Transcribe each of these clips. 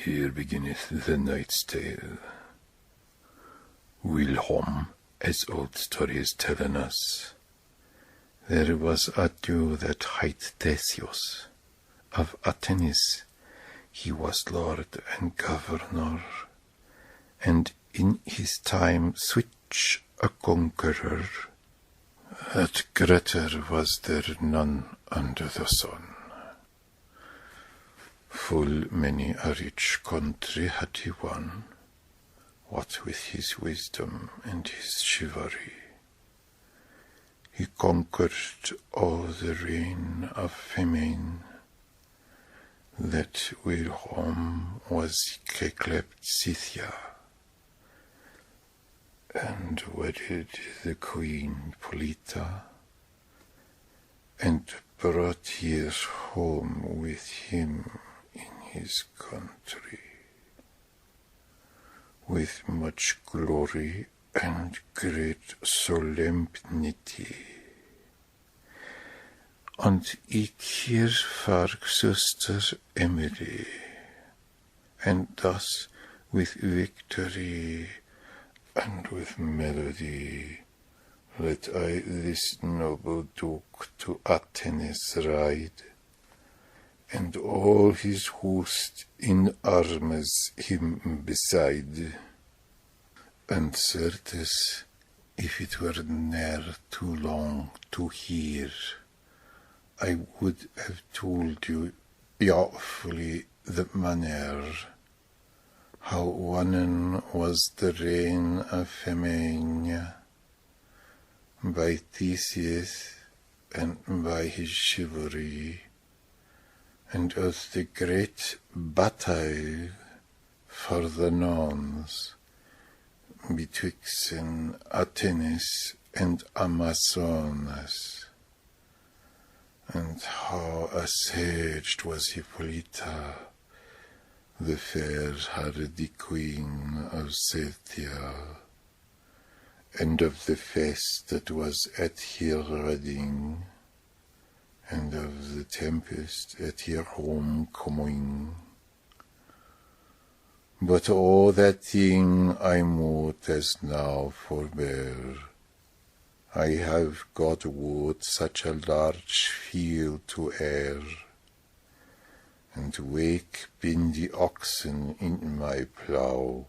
Here beginneth the Knight's Tale. Whilom, as old stories tellen us, there was a Jew that hight Theseus, of Athens. He was lord and governor, and in his time switch a conqueror, that greater was there none under the sun. Full many a rich country had he won, what with his wisdom and his chivalry. He conquered all the reign of Femine, that whilom was yclept Scythia, and wedded the queen Polita, and brought here home with him in his country, with much glory and great solemnity. And ik hier vark zuster Emily, and thus with victory and with melody let I this noble duke to Athens ride, and all his host in arms him beside. And certes, if it were ne'er too long to hear, I would have told you awfully the manner how wonnen was the reign of Femine by Theseus and by his chivalry, and of the great battle for the nuns betwixt Athens and Amazonas, and how assuaged was Hippolyta, the fair hardy queen of Scythia, and of the feast that was at her wedding, and of the tempest at her homecoming. But all that thing I mote as now forbear. I have God would such a large field to air, and wake been the oxen in my plough.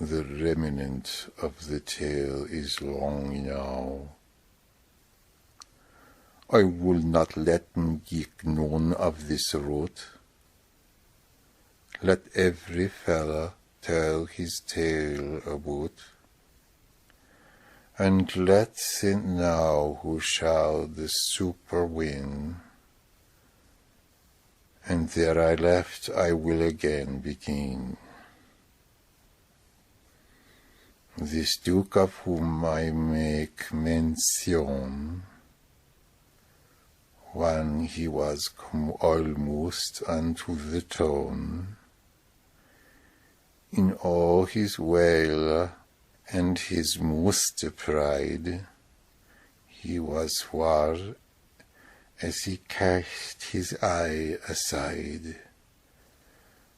The remnant of the tale is long now. I will not letten ye known of this road. Let every fellow tell his tale about, and let think now who shall the super win. And there I left I will again begin. This Duke of whom I make mention, when he was come almost unto the town, in all his wail and his most pride, he was war as he cast his eye aside,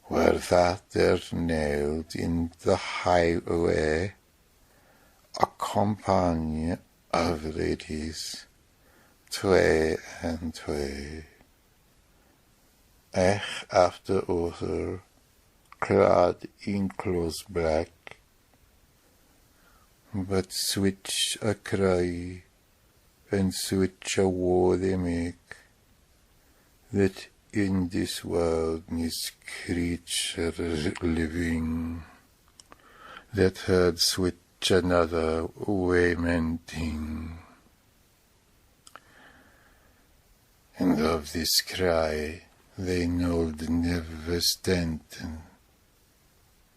where that there knelt in the highway a company of ladies, twee and twee, ech after other, clad in close black, but switch a cry and switch a woe they make, that in this world is creature living, that had switch another waymenting. And of this cry they knowed never stanton,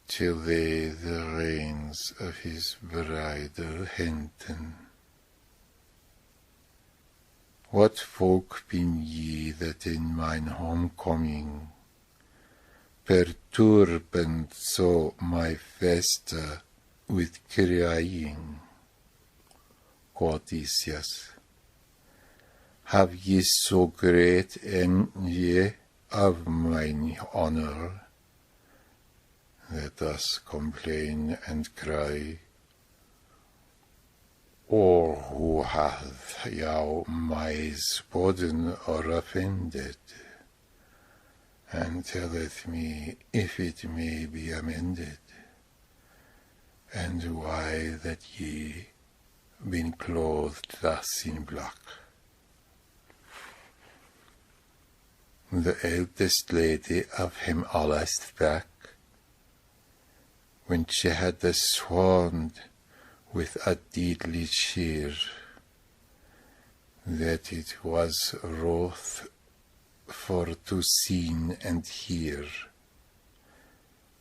till they the reins of his bridle henten. What folk bin ye that in mine homecoming perturben so my festa with crying? Odysseus, have ye so great envy of mine honor, that thus complain and cry, or who hath jou misbodden or offended, and telleth me if it may be amended, and why that ye been clothed thus in black. The eldest lady of him alles spake, when she had sworn with a deadly cheer, that it was wroth for to seen and hear,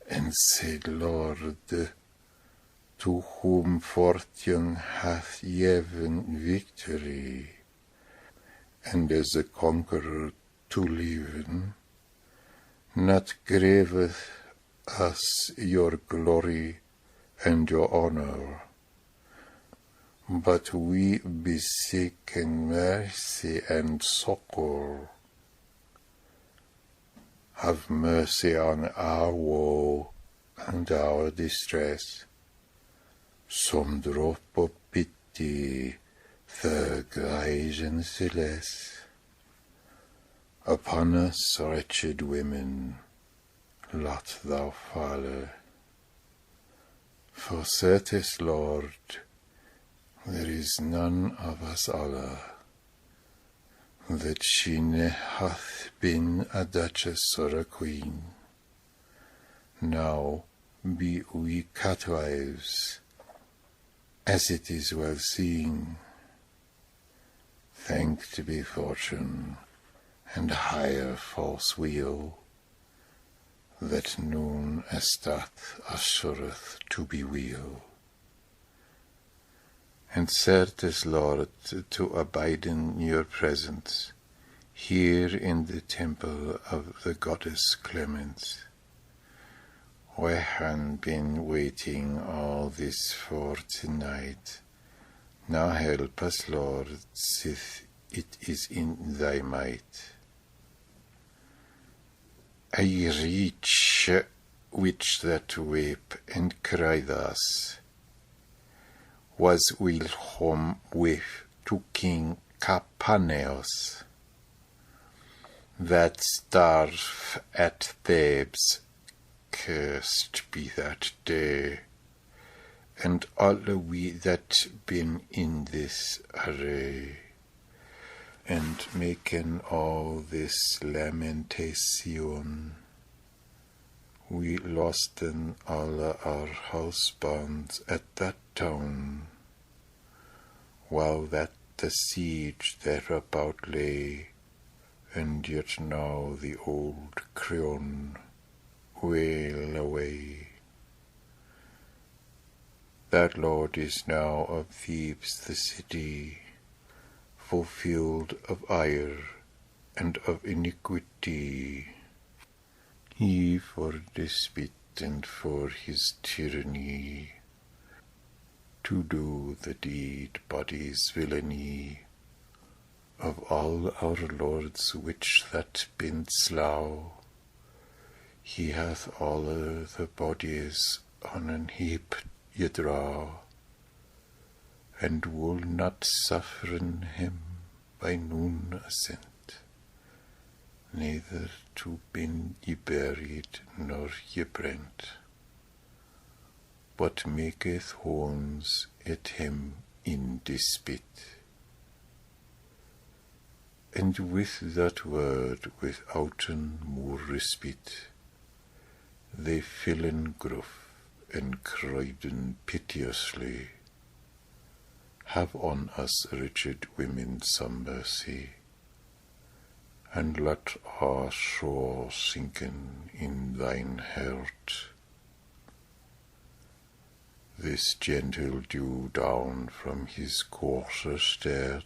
and said, Lord, to whom fortune hath given victory, and as a conqueror to live, not graveth us your glory and your honor, but we beseech mercy and succor. Have mercy on our woe and our distress. Some drop of pity, the grijzen celeste. Upon us, wretched women, lot thou falle. For certes, Lord, there is none of us alle, that she ne hath been a duchess or a queen. Now be we catwives, as it is well seen. Thanked be fortune, and higher false wheel, that noon as doth assureth to be weal. And certes, Lord, to abide in your presence, here in the temple of the goddess Clement, we han been waiting all this fortnight. Now help us, Lord, sith it is in thy might. I reach which that weep and cry thus, was whilom with to King Capaneus, that starve at Thebes, cursed be that day, and all we that been in this array, and maken all this lamentation. We losten all our husbands at that town, while that the siege thereabout lay, and yet now the old Creon wail away. That Lord is now of Thebes the city, fulfilled of ire and of iniquity. He for despite and for his tyranny, to do the deed body's villainy, of all our lords which that been slow, he hath all the bodies on an heap ye draw, and will not sufferen him by noon ascent, neither to been ye buried nor ye brent, but maketh horns at him in despite. And with that word withouten more respite, they fillen gruff and crieden piteously, have on us wretched women some mercy, and let our soul sinken in thine heart. This gentle dew down from his courser stared,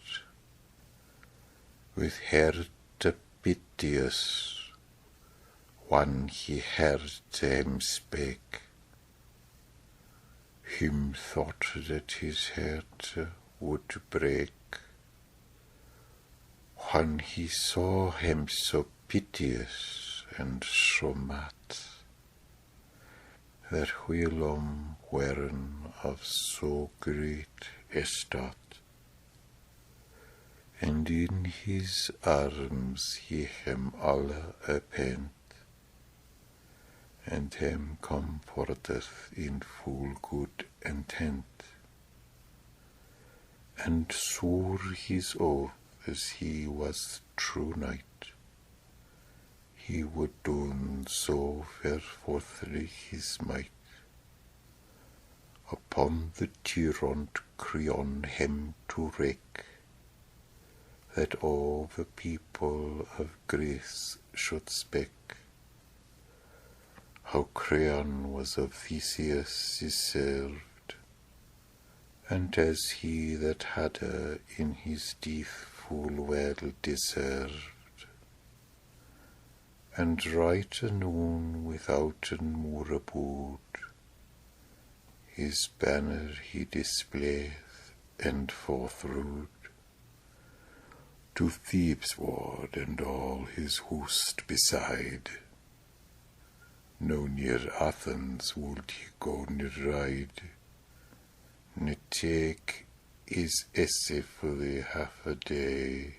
with heart piteous, one he heard him spake. Him thought that his heart would break, when he saw him so piteous and so mad. that whilom weren of so great estate, and in his arms he hem alle apent, and him comforteth in full good intent, and swore his oath as he was true knight, he would doen so fair forthly his might, upon the tyrant Creon him to wreak, that all the people of Greece should speak, how Creon was of Theseus served, and as he that had her in his death full well deserved, and right anon withouten more abode, his banner he displayeth, and forthrode to Thebes ward, and all his host beside. No near Athens would he go ne ride, ne take his essay for the half a day,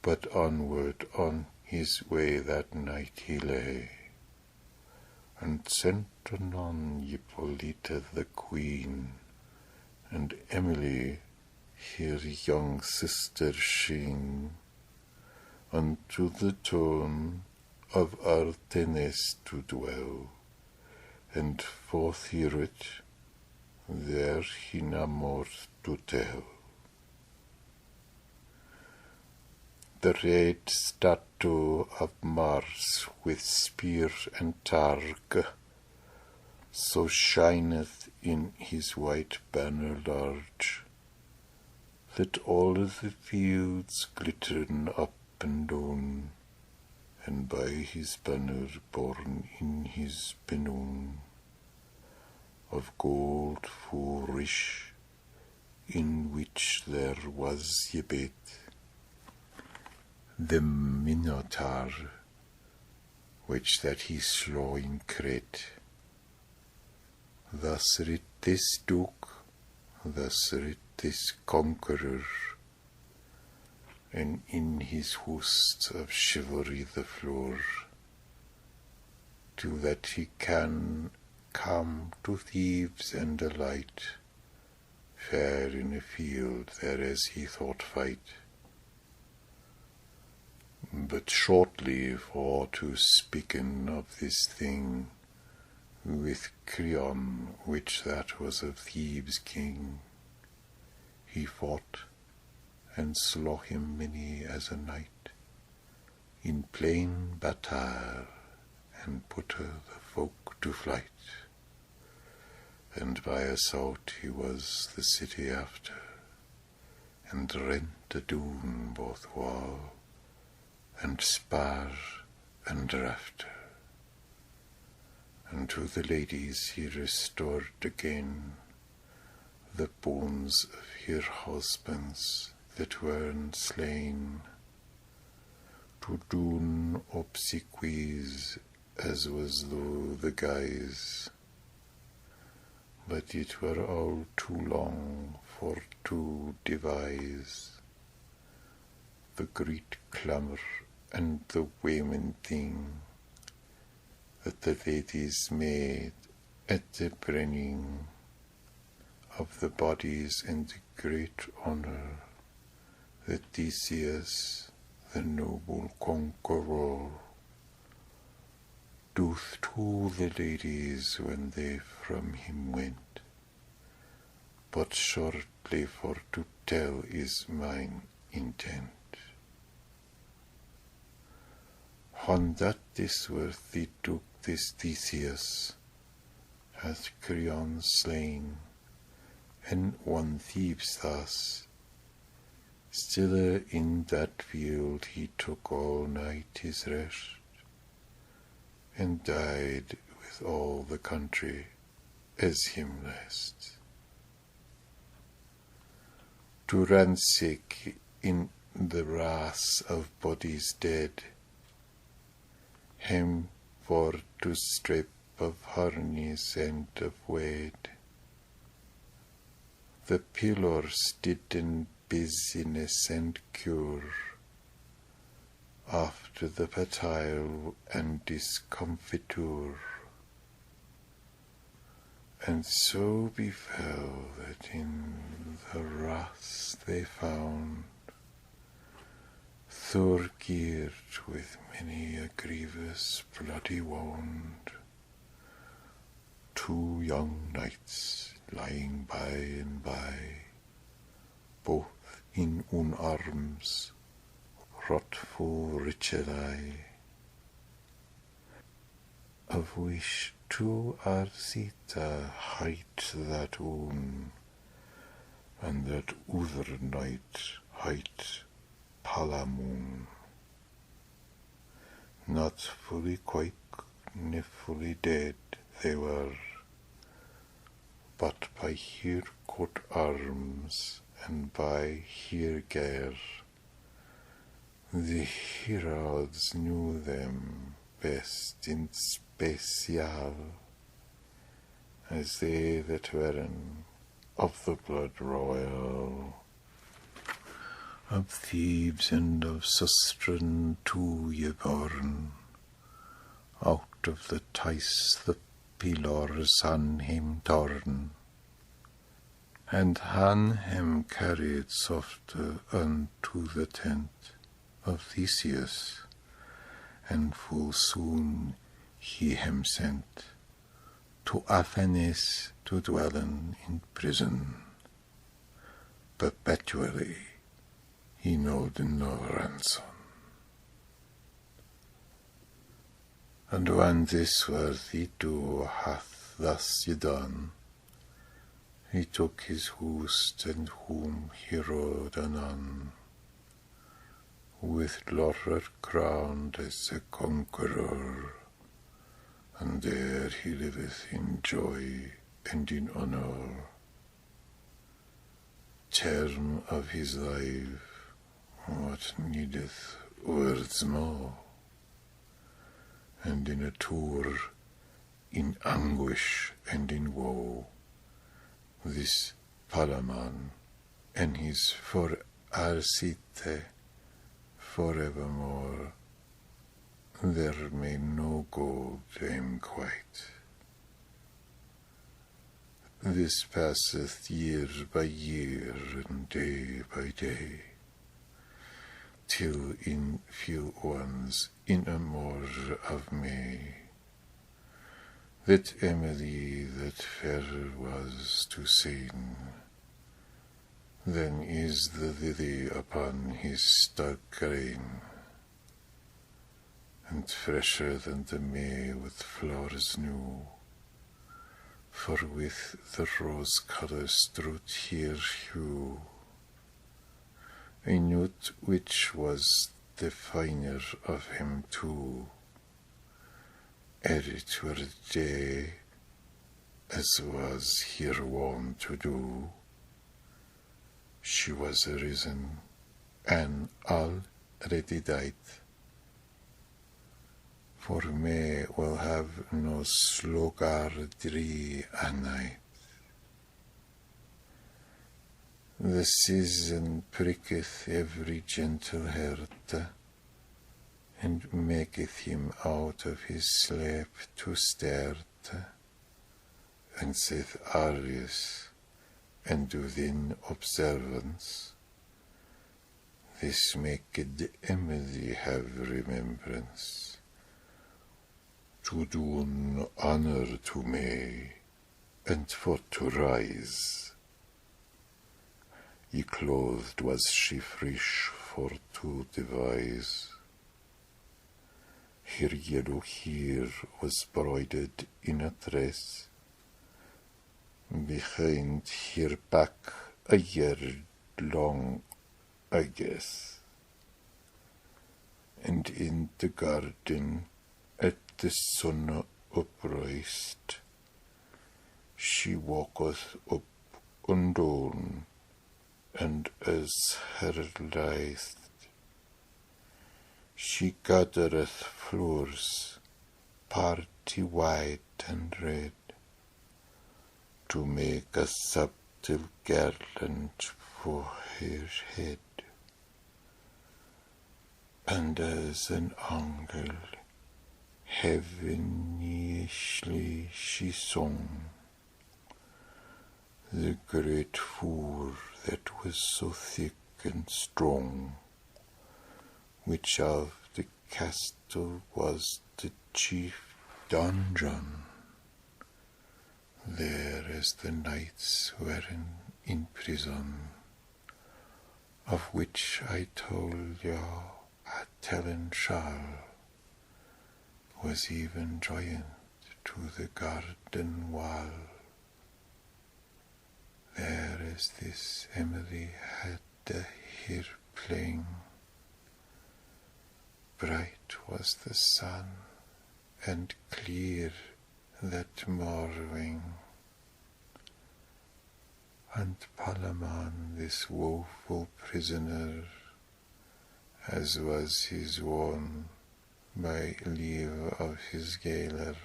but onward on his way that night he lay, and sent anon Hippolyta the queen, and Emily, her young sister sheen, unto the town of Artemis to dwell, and forth he writ, there he na more to tell. The red statue of Mars with spear and targe, so shineth in his white banner large, that all the fields glittern up and down, and by his banner borne in his pennon, of gold full rich, in which there was yebet the Minotaur, which that he slew in Crete. Thus writ this Duke, thus writ this Conqueror, and in his host of chivalry the floor, till that he can come to Thebes and alight, fair in a field there as he thought fight. But shortly for to speaken of this thing, with Creon, which that was of Thebes king, he fought, and slew him many as a knight, in plain battle, and put the folk to flight, and by assault he was the city after, and rent adown both wall, and spar, and rafter. And to the ladies he restored again the bones of her husbands that weren slain, to doen obsequies as was though the guise, but it were all too long for to devise the great clamour and the women thing that the ladies made at the brenning of the bodies and the great honour that Theseus, the noble conqueror, doth to the ladies when they from him went. But shortly for to tell is mine intent. On that this worthy Duke, this Theseus, hath Creon slain, and won Thebes thus. Still in that field he took all night his rest, and died with all the country as him lest. To ransack in the wrath of bodies dead, him for to strip of harness and of wade. The pillars did in business and cure, after the patile and discomfiture. And so befell that in the wrath they found Thor geared with many a grievous bloody wound, two young knights lying by and by, both in arms, wrathful richely, of which two Arcite hight that one, and that other knight hight Palamon. Not fully quake, ne fully dead they were, but by her coat arms and by her gear the heralds knew them best in special, as they that weren of the blood royal, of Thebes and of Sustran too ye born, out of the Tice the pillars han him torn, and han him carried softer unto the tent of Theseus, and full soon he him sent to Athens to dwellen in prison, perpetually he knowed no ransom. And when this worthy do hath thus y done, he took his host and whom he rode anon, with laurel crowned as a conqueror, and there he liveth in joy and in honour. Term of his life, what needeth words more? And in a tour, in anguish and in woe, this Palamon and his for Arcite forevermore, there may no gold them quite. This passeth year by year and day by day, till in few ones in a more of May, that Emily that fair was to seen, then is the lily upon his stalk green, and fresher than the May with flowers new, for with the rose colour strewed here hue, I knew which was the finer of him too, ere it were day, as was here wont to do. She was arisen, and already died, for May will have no sluggardry a night. The season pricketh every gentle heart, and maketh him out of his sleep to start, and saith Arius, and within observance, this maked Emily have remembrance, to do honour to May, and for to rise. Ye clothed was she fresh for to devise. Her yellow hair was broidered in a tress, behind her back a year long, I guess, and in the garden at the sun upraised, she walketh up and down, and as her lithe, she gathereth flowers, party white and red, to make a subtle garland for her head. And as an angel heavenishly she sung the great fur that was so thick and strong, which of the castle was the chief dungeon. There as the knights were in prison, of which I told you a telling shall, was even joined to the garden wall. There as this Emily had the hair playing, bright was the sun, and clear that morning, and Palamon, this woeful prisoner, as was his wont by leave of his gaoler,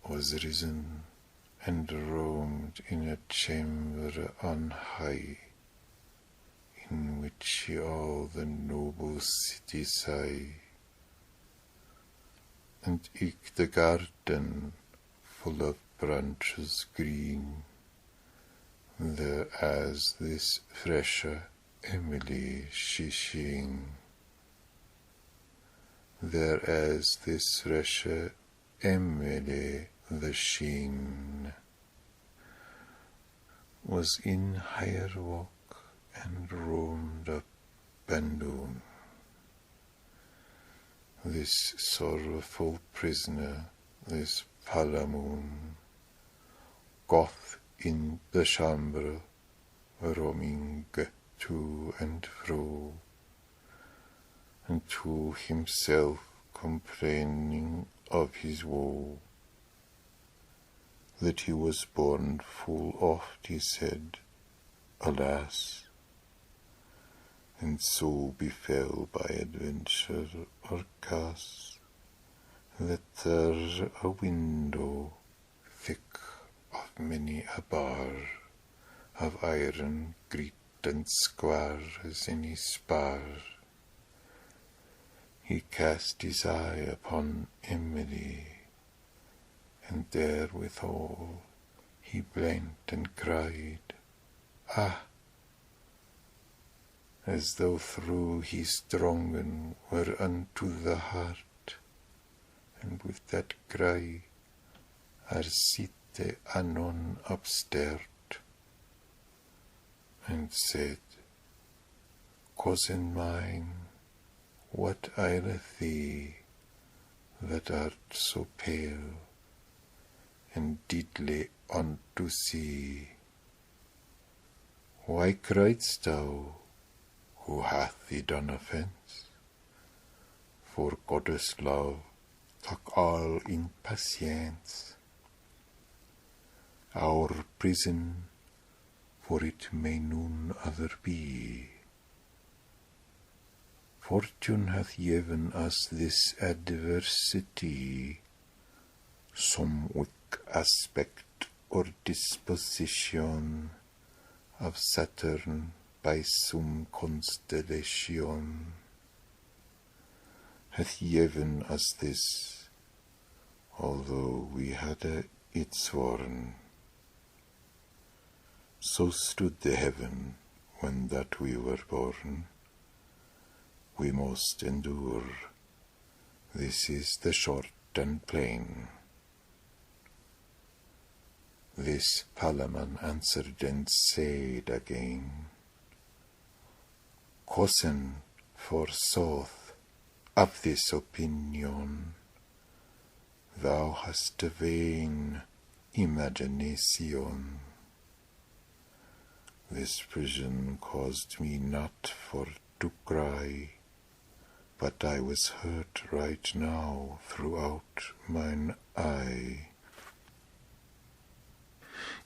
was risen and roamed in a chamber on high, in which all the noble city sigh, and eke the garden full of branches green, there as this fresher Emily she sheen, there as this fresher Emily the sheen, was in higher walk and roamed up and down. This sorrowful prisoner, this Palamon, goth in the chamber, roaming to and fro, and to himself complaining of his woe, that he was born full oft, he said, alas, and so befell by adventure or cause, that there a window thick of many a bar, of iron great and square as any spar, he cast his eye upon Emily, and therewithal he blent and cried, ah, as though through his drongen were unto the heart, and with that cry Arcite anon upstairt, and said, cousin mine, what aileth thee, that art so pale, and deadly unto see? Why criedst thou? Who hath thee done offence? For Goddess love, talk all in patience. Our prison, for it may none other be. Fortune hath given us this adversity, some weak aspect or disposition of Saturn by some constellation, hath given us this, although we had it sworn. So stood the heaven when that we were born. We must endure, this is the short and plain. This Palamon answered and said again, cousin, forsooth, of this opinion, thou hast a vain imagination. This prison caused me not for to cry, but I was hurt right now throughout mine eye.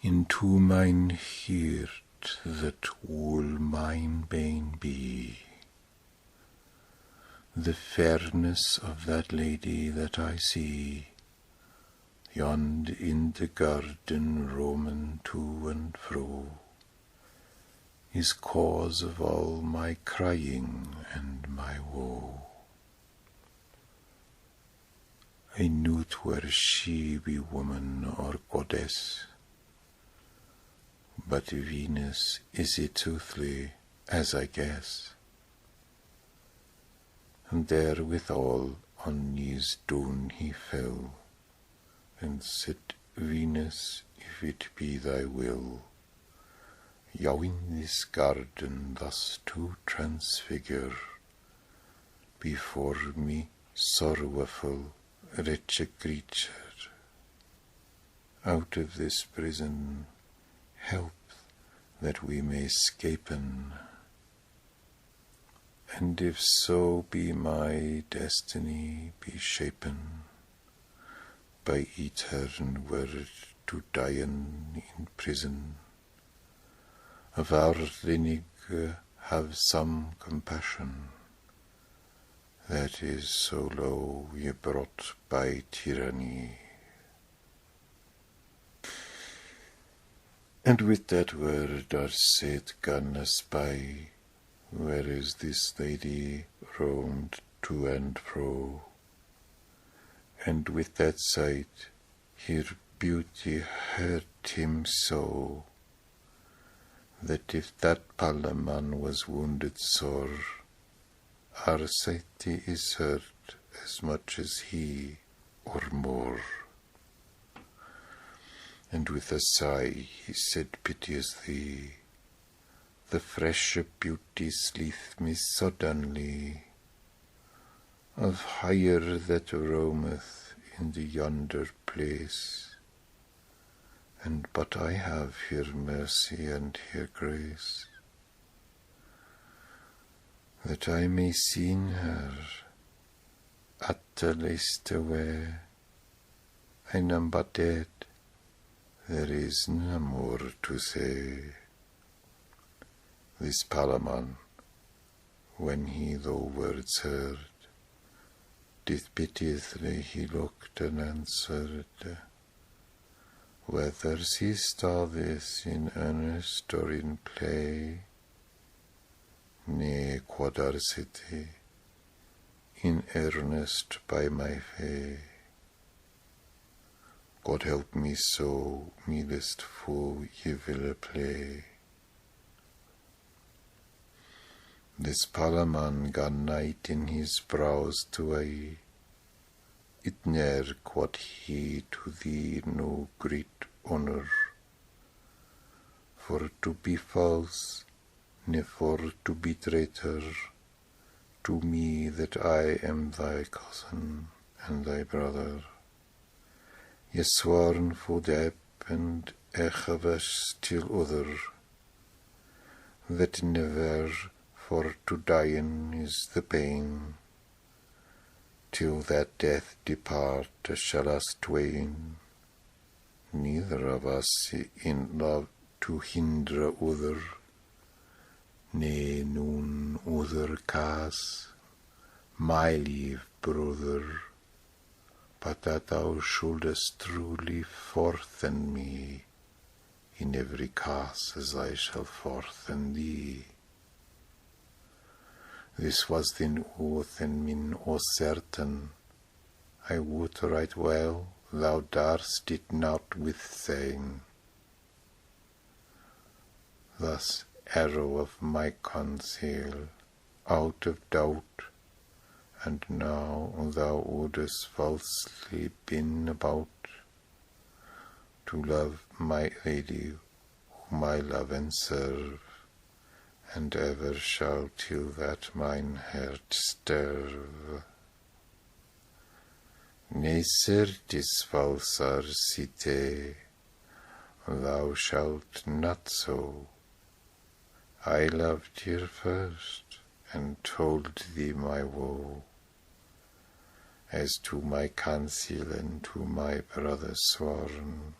Into mine heart that will mine bane be, the fairness of that lady that I see, yond in the garden roamen to and fro, is cause of all my crying and my woe. I noot where she be woman or goddess, but Venus is it soothly, as I guess. And therewithal on knees down he fell, and said, Venus, if it be thy will, yow in this garden thus to transfigure, before me sorrowful wretched creature, out of this prison help that we may scapen. And if so be my destiny be shapen, by etern word to dien in prison, of our linig have some compassion, that is so low ye brought by tyranny. And with that word Arcite gan espy, whereas this lady roamed to and fro, and with that sight her beauty hurt him so, that if that Palamon was wounded sore, Arcite is hurt as much as he, or more. And with a sigh he said piteously, the fresh beauty sleeth me suddenly, of higher that roameth in the yonder place, and but I have her mercy and her grace, that I may seen her at the least away. I am but dead, there is no more to say. This Palamon, when he those words heard, did piteously he looked and answered, whether seest thou this in earnest or in play? Nay, quod Arcite, in earnest by my fay. God help me so, me list fool ye will play. This Palamon gan night in his brows to eye, it ne'er quod he to thee no great honour, for to be false, ne for to be traitor, to me that I am thy cousin and thy brother. Ye sworn for dep and echevers till other, that never for to dien is the pain, till that death depart shall us twain, neither of us in love to hinder other, ne nun other cause, my lieve brother, but that thou shouldest truly forthen me in every cause as I shall forthen thee. This was then oath and min o certain, I would right well thou darst it not withsaying. Thus arrow of my conceal, out of doubt, and now thou wouldest falsely been about, to love my lady, whom I love and serve, and ever shall till that mine heart sterve. Nay, certes, false Arcite, thou shalt not so. I loved thee first, and told thee my woe, as to my counsel and to my brother sworn,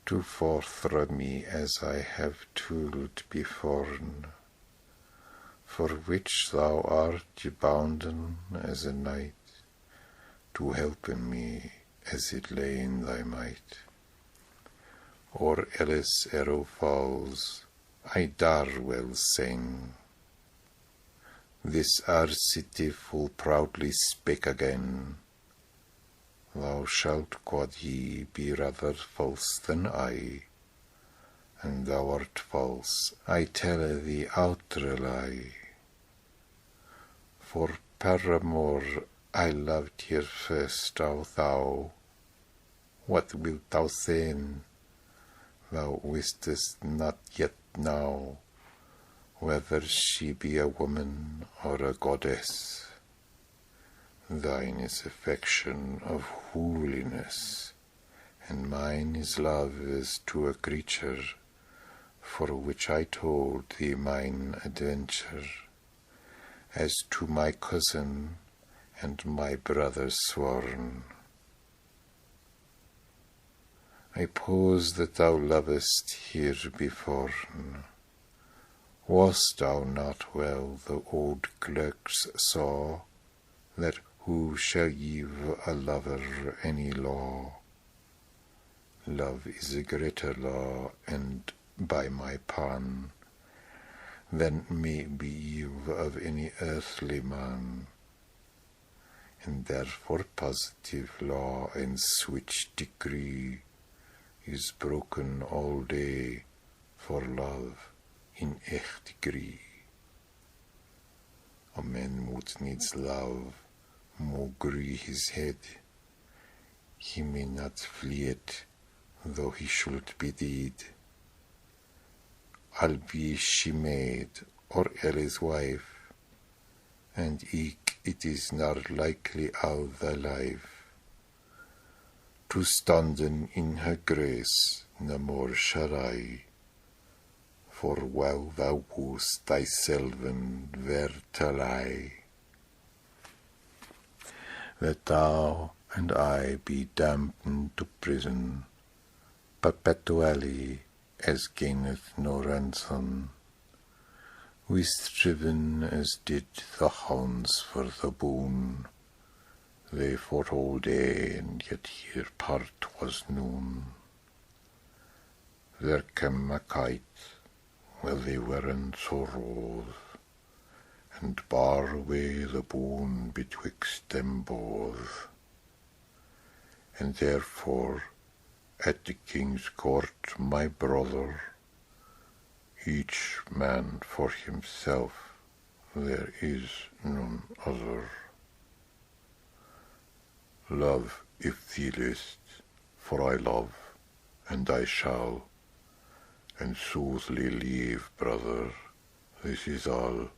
to forththrow me as I have told beforn, for which thou art bounden as a knight, to helpen me as it lay in thy might. Or else arrow falls, I dar well sing. This Arcite full proudly spake again, Thou shalt, quod he, be rather false than I, and thou art false, I tell thee outre lie. For paramour I loved here first, O thou, what wilt thou then? Thou wistest not yet now, whether she be a woman or a goddess. Thine is affection of holiness, and mine is love as to a creature, for which I told thee mine adventure, as to my cousin and my brother sworn. I pose that thou lovest here beforn. Wast thou not well the old clerks saw, that who shall give a lover any law? Love is a greater law, and by my pun, than may be of any earthly man. And therefore positive law and switch decree is broken all day for love in echt degree. A man moet needs love, mo gree his head, he may not flee it, though he should be dead. Albe she maid, or else wife, and eke it is not likely all thy life, to standen in her grace, no more shall I, for well thou woost thyselven where to lie. That thou and I be damned to prison, perpetually, as gaineth no ransom, we striven as did the hounds for the boon. They fought all day, and yet here part was noon. There came a kite, while they weren so wroth, and bar away the boon betwixt them both. And therefore, at the king's court, my brother, each man for himself, there is none other. Love if thee list, for I love, and I shall, and soothly leave, brother, this is all.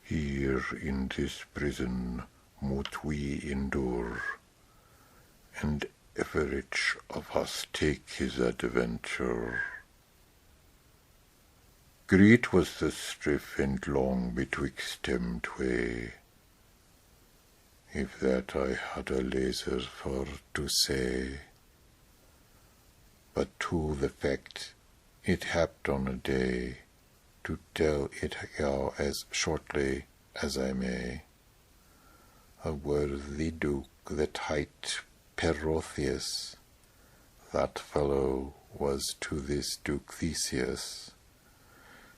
Here in this prison moot we endure, and each of us take his adventure. Great was the strife and long betwixt them twae, if that I had a leisure for to say. But to the fact it happed on a day, to tell it now as shortly as I may. A worthy duke that hight Perotheus, that fellow was to this Duke Theseus,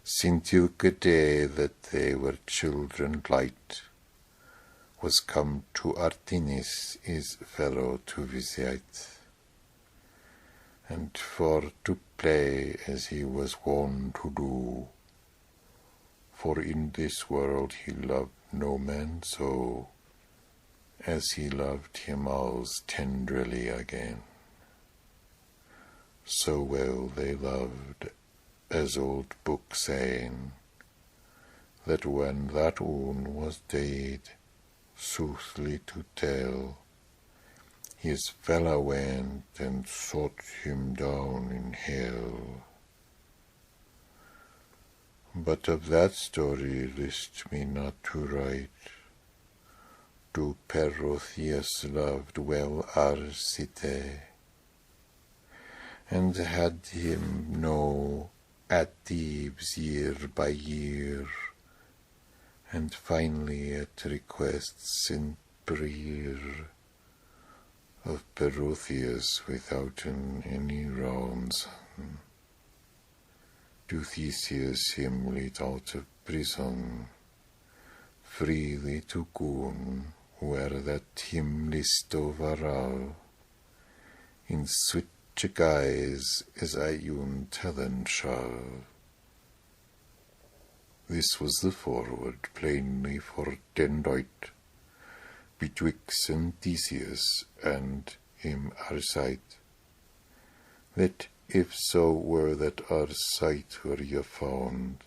since ilke day that they were children light, was come to Artemis his fellow to visit, and for to play as he was wont to do, for in this world he loved no man so, as he loved him alls tenderly again. So well they loved, as old book saying, that when that one was dead, soothly to tell, his fellow went and sought him down in hell. But of that story list me not to write. Duke Perotheus loved well Arcite, and had him know at Thebes year by year, and finally at requests in prayer of Prometheus without any rounds, to Theseus him let out of prison, freely to go where that him list overall, in such a guise as I you tellen shall. This was the forward plainly foretended betwixt Theseus and him Arcite, that if so were that Arcite were ye found,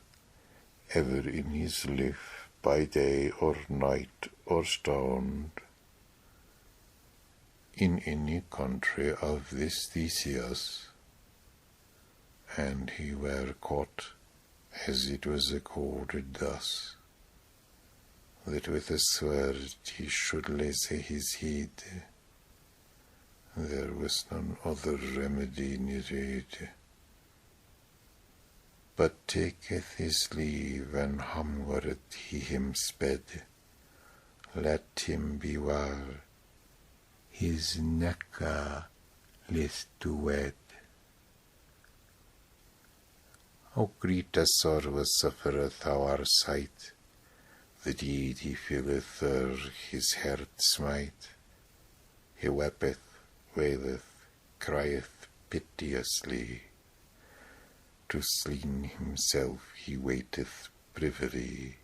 ever in his life by day or night or stone, in any country of this Theseus, and he were caught, as it was accorded thus, that with a sword he should lese his head, there was none other remedy needed, but taketh his leave, and homeward he him sped, let him beware his necka list to wed. O great a sorrow suffereth our sight, the deed he feeleth ere his heart smite. He weepeth, waileth, crieth piteously, to slain himself he waiteth privily.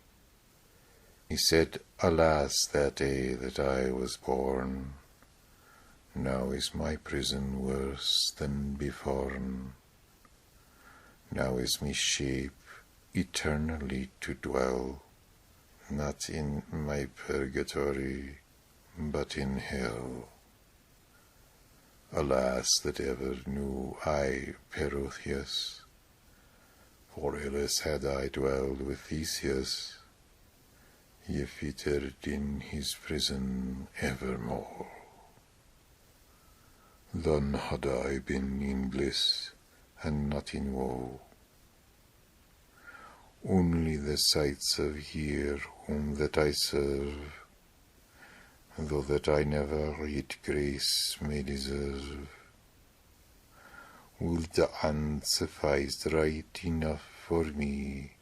He said, alas, that day that I was born, now is my prison worse than before. Now is my shape eternally to dwell, not in my purgatory, but in hell. Alas, that ever knew I Prometheus, for else had I dwelled with Theseus, ye fitted in his prison evermore. Then had I been in bliss, and not in woe. Only the sights of here whom that I serve, though that I never yet grace may deserve, will the hand suffice right enough for me,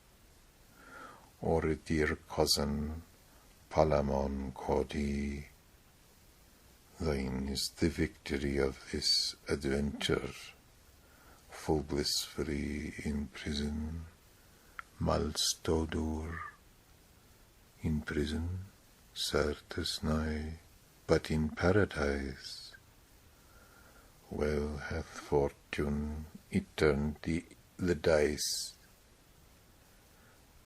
or a dear cousin, Palamon Cody. Thine is the victory of this adventure, full blissfully in prison, malstodur, in prison, certes nigh, but in paradise. Well hath fortune turned the dice,